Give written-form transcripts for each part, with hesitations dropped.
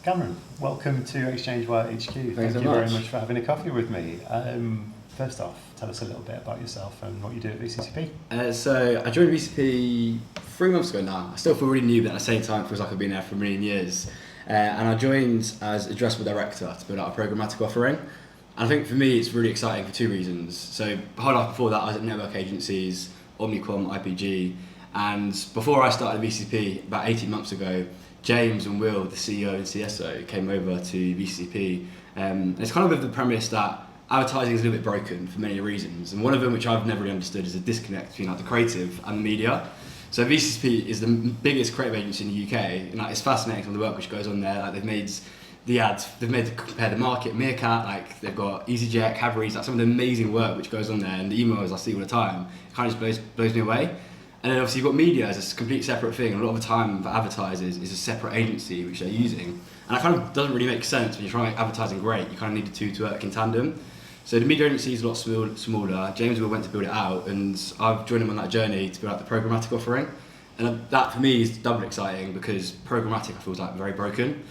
Cameron, welcome to ExchangeWire HQ. Thank you so very much. much for having a coffee with me. First off, tell us a little bit about yourself and what you do at VCCP. So I joined VCCP 3 months ago now. I still feel really new, but at the same time it feels like I've been there for a million years. And I joined as Addressable Director to build out a programmatic offering. And I think for me it's really exciting for two reasons. So whole life before that I was at network agencies, Omnicom, IPG, and before I started VCCP about 18 months ago, James and Will, the CEO and CSO, came over to VCCP. And it's kind of with the premise that advertising is a little bit broken for many reasons, and one of them, which I've never really understood, is a disconnect between like the creative and the media. So VCCP is the biggest creative agency in the UK, and like, it's fascinating some of the work which goes on there. Like they've made the ads, they've made to compare the market, Meerkat, like they've got EasyJet, Cadbury's, like some of the amazing work which goes on there, and the emails I see all the time, it kind of just blows me away. And then obviously you've got media as a complete separate thing, and a lot of the time for advertisers is a separate agency which they're using. And that kind of doesn't really make sense when you're trying to make advertising great, you kind of need the two to work in tandem. So the media agency is a lot smaller. James Will went to build it out, and I've joined him on that journey to build out the programmatic offering. And that for me is double exciting because programmatic feels like very broken.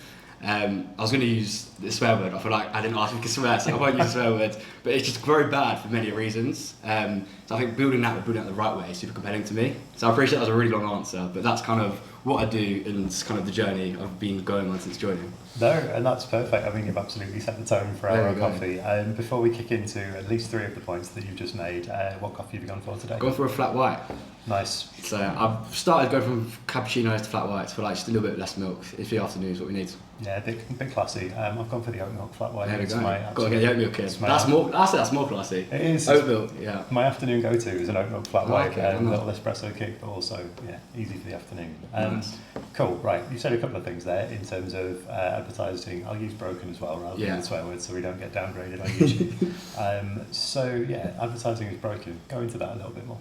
I was going to use the swear word, I feel like I didn't ask if you could swear, so I won't use the swear word, but it's just very bad for many reasons. So I think building that the right way is super compelling to me. So I appreciate that was a really long answer, but that's kind of what I do and kind of the journey I've been going on since joining. No, and that's perfect. I mean, you've absolutely set the tone for our coffee. Before we kick into at least three of the points that you've just made, what coffee have you gone for today? Gone for a flat white. Nice. So I've started going from cappuccinos to flat whites for like just a little bit less milk. It's the afternoon is what we need. Yeah, big classy. I've gone for the oat milk flat white. There we go. Got to get the oat milk in. That's more classy. It is. Oat milk, yeah. My afternoon go-to is an oat milk flat white, Okay, a little espresso kick, but also easy for the afternoon. Nice. Cool. Right, you said a couple of things there in terms of advertising. I'll use broken as well rather than the swear word, so we don't get downgraded on YouTube. So advertising is broken. Go into that a little bit more.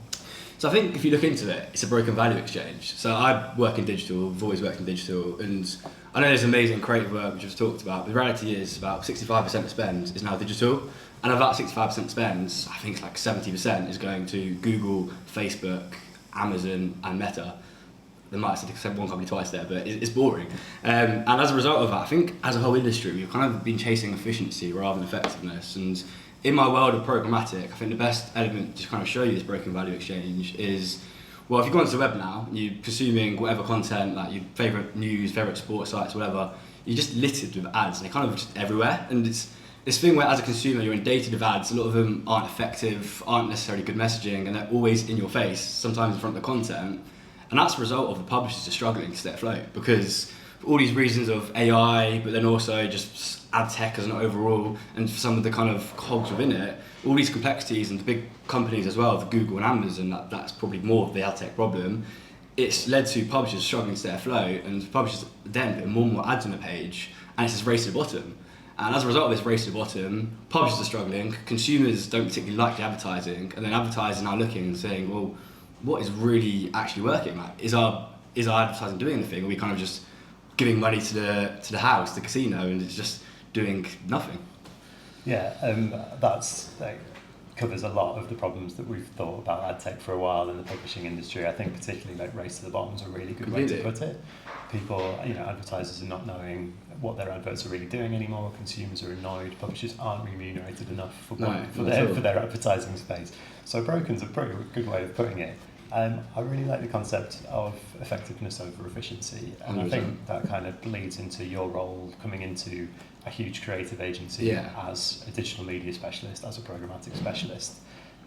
So I think if you look into it, it's a broken value exchange. So I work in digital, I've always worked in digital, and I know there's amazing creative work which I've talked about, but the reality is about 65% of spend is now digital, and of that 65% spend, I think it's like 70% is going to Google, Facebook, Amazon and Meta. They might have said one company twice there, but it's boring. And as a result of that, I think as a whole industry, we've kind of been chasing efficiency rather than effectiveness. And in my world of programmatic, I think the best element to kind of show you this broken value exchange is, well, if you go onto the web now, you're consuming whatever content, like your favourite news, favourite sports sites, whatever, you're just littered with ads, and they're kind of just everywhere. And it's this thing where as a consumer, you're inundated with ads, a lot of them aren't effective, aren't necessarily good messaging, and they're always in your face, sometimes in front of the content. And that's a result of the publishers just struggling to stay afloat because for all these reasons of AI, but then also just ad tech as an overall, and some of the kind of cogs within it, all these complexities and the big companies as well, the Google and Amazon, that's probably more of the ad tech problem. It's led to publishers struggling to stay afloat, and publishers then put more and more ads on the page, and it's this race to the bottom. And as a result of this race to the bottom, publishers are struggling, consumers don't particularly like the advertising, and then advertisers are now looking and saying, well, what is really actually working? Like, is our advertising doing anything? Or are we kind of just giving money to the house, the casino, and it's just doing nothing? Yeah, that covers a lot of the problems that we've thought about ad tech for a while in the publishing industry. I think particularly like race to the bottom is a really good way to put it. People, advertisers are not knowing what their adverts are really doing anymore. Consumers are annoyed. Publishers aren't remunerated enough for their advertising space. So broken's a pretty good way of putting it. I really like the concept of effectiveness over efficiency, and 100%. I think that kind of bleeds into your role coming into a huge creative agency as a digital media specialist, as a programmatic specialist.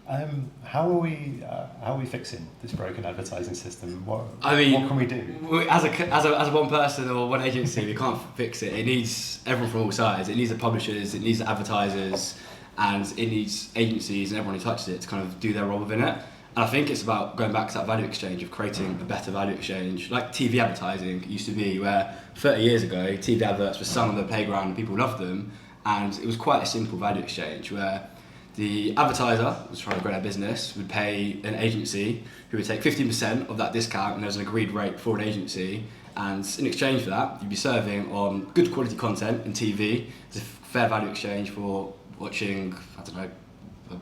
How are we fixing this broken advertising system? What can we do? As a one person or one agency, we can't fix it. It needs everyone from all sides. It needs the publishers, it needs the advertisers, and it needs agencies and everyone who touches it to kind of do their role within it. And I think it's about going back to that value exchange of creating a better value exchange, like TV advertising used to be, where 30 years ago TV adverts were sung on the playground and people loved them, and it was quite a simple value exchange where the advertiser was trying to grow their business, would pay an agency who would take 15% of that discount, and there's an agreed rate for an agency, and in exchange for that you'd be serving on good quality content in TV. It's a fair value exchange for watching,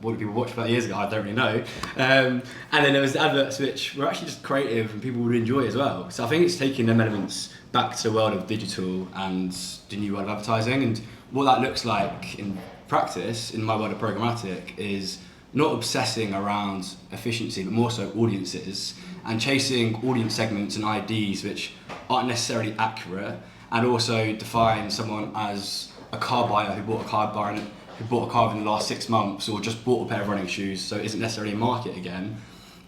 what do people watch about years ago? I don't really know. And then there was the adverts which were actually just creative and people would enjoy as well. So I think it's taking them elements back to the world of digital and the new world of advertising. And what that looks like in practice, in my world of programmatic, is not obsessing around efficiency, but more so audiences, and chasing audience segments and IDs which aren't necessarily accurate, and also define someone as a car buyer who bought a car within the last 6 months, or just bought a pair of running shoes, so it isn't necessarily a market again.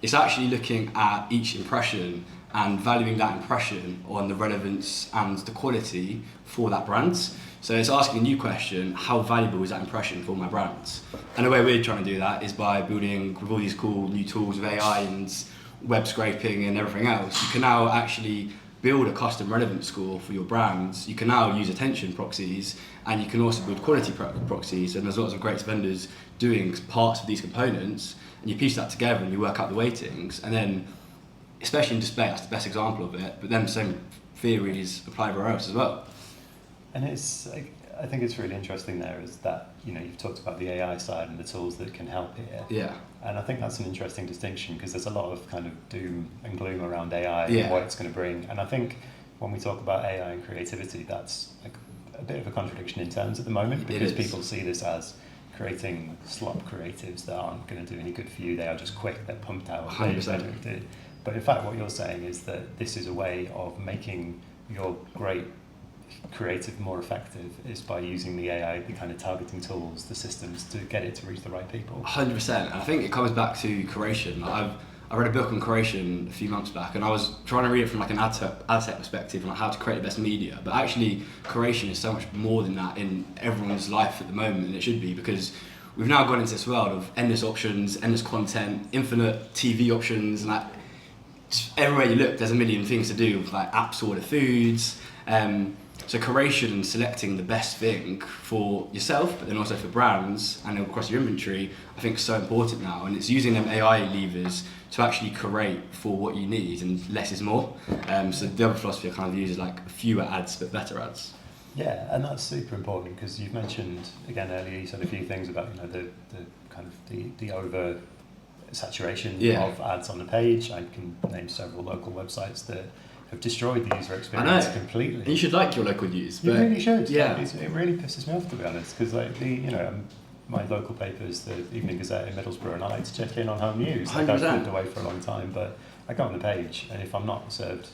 It's actually looking at each impression and valuing that impression on the relevance and the quality for that brand. So it's asking a new question: how valuable is that impression for my brand? And the way we're trying to do that is by building with all these cool new tools with AI and web scraping and everything else. You can now actually build a custom relevance score for your brands. You can now use attention proxies, and you can also build quality proxies. And there's lots of great vendors doing parts of these components, and you piece that together and you work out the weightings. And then, especially in display, that's the best example of it. But then the same theories apply everywhere else as well. And it's, I think it's really interesting there is that, you've talked about the AI side and the tools that can help here. Yeah. And I think that's an interesting distinction, because there's a lot of kind of doom and gloom around AI Yeah. and what it's going to bring. And I think when we talk about AI and creativity, that's like a bit of a contradiction in terms at the moment, because people see this as creating slop creatives that aren't going to do any good for you. They are just quick, they're pumped out. 100%. But in fact, what you're saying is that this is a way of making your great creative more effective, is by using the AI, the kind of targeting tools, the systems, to get it to reach the right people. 100%. And I think it comes back to curation. I read a book on curation a few months back, and I was trying to read it from like an ad tech perspective, and like how to create the best media. But actually, curation is so much more than that in everyone's life at the moment, and it should be, because we've now gone into this world of endless options, endless content, infinite TV options, and like just everywhere you look, there's a million things to do with like apps to order foods. So curation and selecting the best thing for yourself, but then also for brands and across your inventory, I think is so important now. And it's using them AI levers to actually curate for what you need, and less is more. So the other philosophy I kind of use is like fewer ads, but better ads. Yeah, and that's super important, because you've mentioned, again, earlier, you said a few things about, the kind of the over saturation of ads on the page. I can name several local websites that have destroyed the user experience completely. And you should like your local news. You really should. Yeah. It really pisses me off, to be honest, because like my local papers, the Evening Gazette in Middlesbrough, and I like to check in on home news. Like, I've lived away for a long time, but I go on the page, and if I'm not served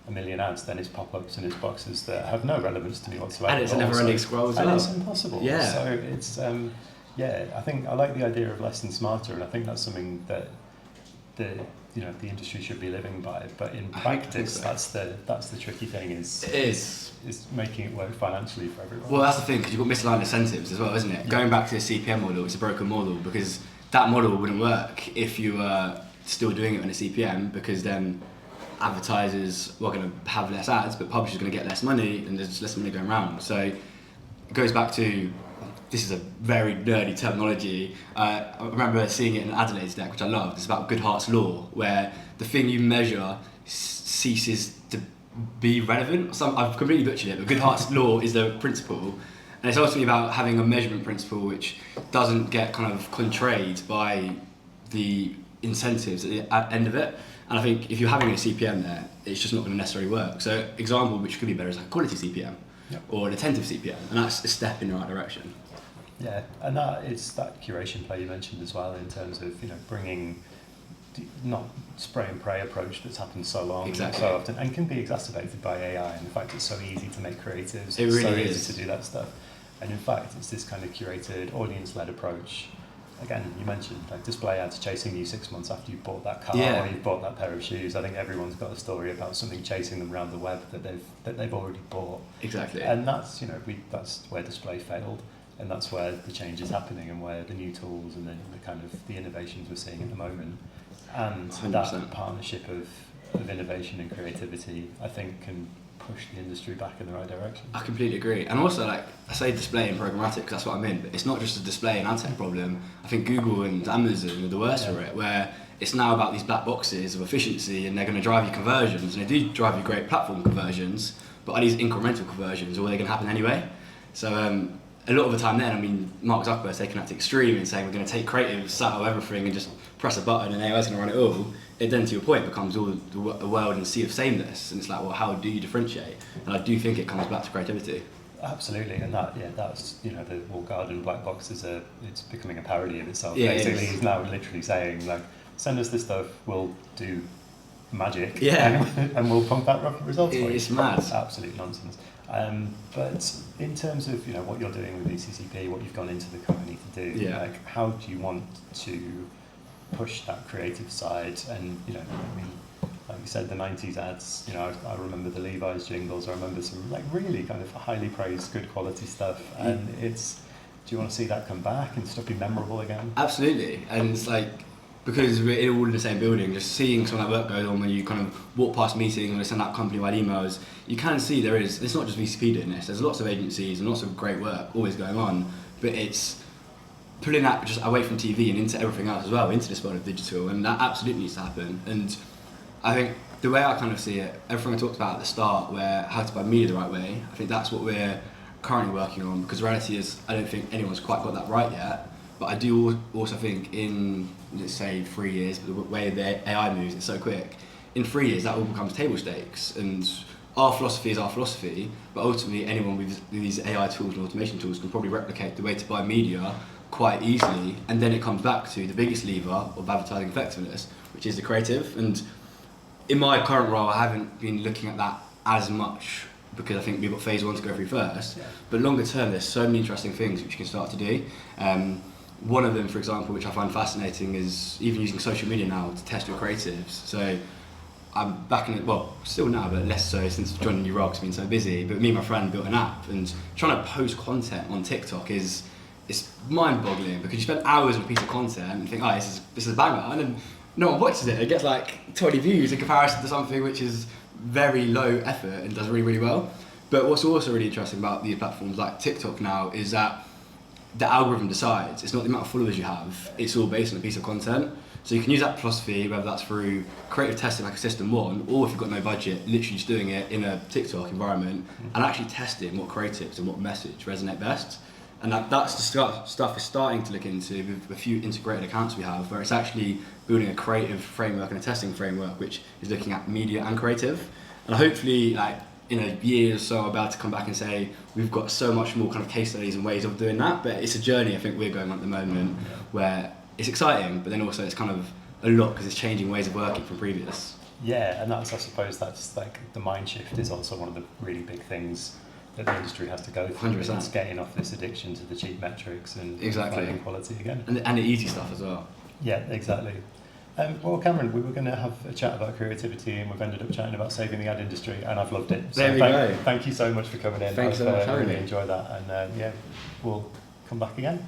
a million ads, then it's pop-ups and it's boxes that have no relevance to me whatsoever. And it's a never-ending scroll as well. And it's impossible. Yeah. So it's I think I like the idea of less and smarter, and I think that's something that the industry should be living by. But in practice, that's the tricky thing. Is making it work financially for everyone. Well, that's the thing, because you've got misaligned incentives as well, isn't it? Yeah. Going back to the CPM model, it's a broken model, because that model wouldn't work if you were still doing it on a CPM, because then advertisers were going to have less ads, but publishers are going to get less money, and there's just less money going around. So it goes back to, this is a very nerdy terminology. I remember seeing it in Adelaide's deck, which I loved. It's about Goodhart's law, where the thing you measure ceases to be relevant. I've completely butchered it, but Goodhart's law is the principle. And it's ultimately about having a measurement principle which doesn't get kind of contraried by the incentives at the end of it. And I think if you're having a CPM there, it's just not going to necessarily work. So example which could be better is like a quality CPM or an attentive CPM, and that's a step in the right direction. Yeah, and it's that curation play you mentioned as well, in terms of bringing not spray and pray approach that's happened so long and so often, and can be exacerbated by AI, and the fact it's so easy to make creatives, it really so is. easy to do that stuff. And in fact, it's this kind of curated, audience-led approach. Again, you mentioned like display ads chasing you 6 months after you've bought that car or you've bought that pair of shoes. I think everyone's got a story about something chasing them around the web that they've already bought. Exactly. And that's that's where display failed, and that's where the change is happening, and where the new tools and the kind of the innovations we're seeing at the moment, and 100%. That partnership of innovation and creativity, I think, can push the industry back in the right direction. I completely agree. And also, like, I say display and programmatic because that's what I'm in, but it's not just a display and ad tech problem. I think Google and Amazon are the worst for it, where it's now about these black boxes of efficiency, and they're going to drive you conversions, and they do drive you great platform conversions, but are these incremental conversions, or are they going to happen anyway? So a lot of the time then, I mean, Mark Zuckerberg's taken that to extreme and saying we're going to take creative, settle everything and just press a button and AI's going to run it all. It then, to your point, becomes all the world and sea of sameness, and it's like, well, how do you differentiate? And I do think it comes back to creativity. Absolutely, and that's the walled garden black box it's becoming a parody of itself. Yeah, basically, he's now literally saying like, send us this stuff, we'll do magic, yeah, and we'll pump out results. It's mad. It's absolute nonsense. But in terms of what you're doing with VCCP, what you've gone into the company to do, like how do you want to push that creative side? And I mean, like you said, the 90s ads, I remember the Levi's jingles, I remember some like really kind of highly praised, good quality stuff, and do you want to see that come back and stuff be memorable again? Absolutely, and it's like, because we're all in the same building, just seeing some of that work going on when you kind of walk past meetings or they send out company-wide emails, you can see it's not just VCP doing this, there's lots of agencies and lots of great work always going on, but it's pulling that just away from TV and into everything else as well, into this world of digital, and that absolutely needs to happen. And I think the way I kind of see it, everything I talked about at the start, where how to buy media the right way, I think that's what we're currently working on, because the reality is I don't think anyone's quite got that right yet. But I do also think in, let's say, 3 years, the way the AI moves, it's so quick, in 3 years that all becomes table stakes. And our philosophy is our philosophy, but ultimately anyone with these AI tools and automation tools can probably replicate the way to buy media quite easily. And then it comes back to the biggest lever of advertising effectiveness, which is the creative. And in my current role, I haven't been looking at that as much, because I think we've got phase one to go through first. Yeah. But longer term, there's so many interesting things which you can start to do. One of them, for example, which I find fascinating, is even using social media now to test your creatives. So I'm back in it, well, still now, but less so since joining New Rock's been so busy. But me and my friend built an app, and trying to post content on TikTok it's mind-boggling, because you spend hours on a piece of content and think, this is a banger, and then no one watches it. It gets like 20 views in comparison to something which is very low effort and does really, really well. But what's also really interesting about these platforms like TikTok now is that the algorithm decides. It's not the amount of followers you have, it's all based on a piece of content. So you can use that philosophy, whether that's through creative testing like a System 1, or if you've got no budget, literally just doing it in a TikTok environment and actually testing what creatives and what message resonate best. And that's the stuff we're starting to look into with a few integrated accounts we have, where it's actually building a creative framework and a testing framework which is looking at media and creative. And hopefully, like, in a year or so, I'm about to come back and say we've got so much more kind of case studies and ways of doing that. But it's a journey I think we're going on at the moment where it's exciting, but then also it's kind of a lot because it's changing ways of working from previous. Yeah, and I suppose that's like the mind shift is also one of the really big things that the industry has to go through. 100%. It's getting off this addiction to the cheap metrics and finding quality again. And the easy stuff as well. Yeah, exactly. Well, Cameron, we were going to have a chat about creativity, and we've ended up chatting about saving the ad industry, and I've loved it. So go. Thank you so much for coming in. Thanks so much for having me. Really enjoy that, and we'll come back again.